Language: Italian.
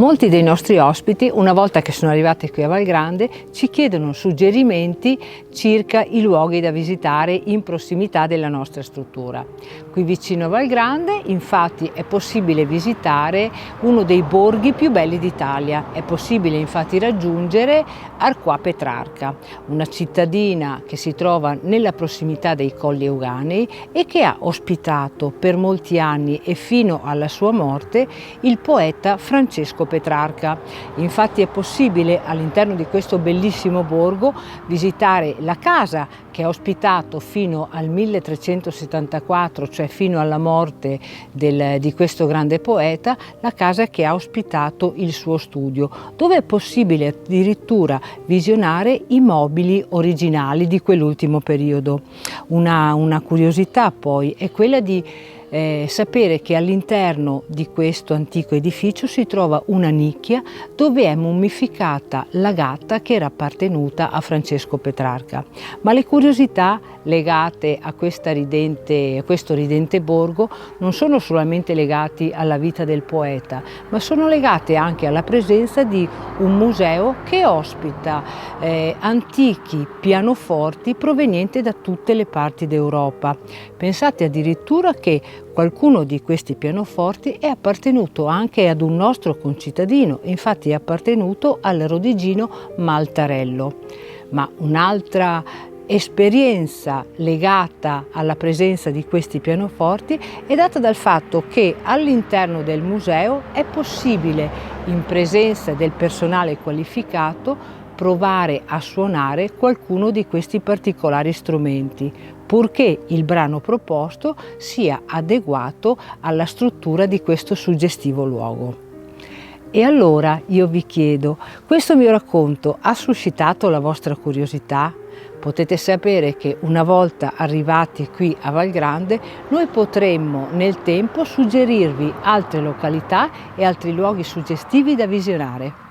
Molti dei nostri ospiti, una volta che sono arrivati qui a Val Grande, ci chiedono suggerimenti circa i luoghi da visitare in prossimità della nostra struttura. Qui vicino a Val Grande, infatti, è possibile visitare uno dei borghi più belli d'Italia. È possibile infatti raggiungere Arquà Petrarca, una cittadina che si trova nella prossimità dei Colli Euganei e che ha ospitato per molti anni e fino alla sua morte il poeta Francesco Petrarca. Infatti è possibile all'interno di questo bellissimo borgo visitare la casa che ha ospitato fino al 1374, cioè fino alla morte di questo grande poeta, la casa che ha ospitato il suo studio, dove è possibile addirittura visionare i mobili originali di quell'ultimo periodo. Una curiosità poi è quella di sapere che all'interno di questo antico edificio si trova una nicchia dove è mummificata la gatta che era appartenuta a Francesco Petrarca. Ma le curiosità legate a questo ridente borgo non sono solamente legate alla vita del poeta, ma sono legate anche alla presenza di un museo che ospita antichi pianoforti provenienti da tutte le parti d'Europa. Pensate addirittura che qualcuno di questi pianoforti è appartenuto anche ad un nostro concittadino, infatti è appartenuto al rodigino Maltarello. Ma un'altra esperienza legata alla presenza di questi pianoforti è data dal fatto che all'interno del museo è possibile, in presenza del personale qualificato, provare a suonare qualcuno di questi particolari strumenti, purché il brano proposto sia adeguato alla struttura di questo suggestivo luogo. E allora io vi chiedo, questo mio racconto ha suscitato la vostra curiosità? Potete sapere che una volta arrivati qui a Val Grande, noi potremmo nel tempo suggerirvi altre località e altri luoghi suggestivi da visionare.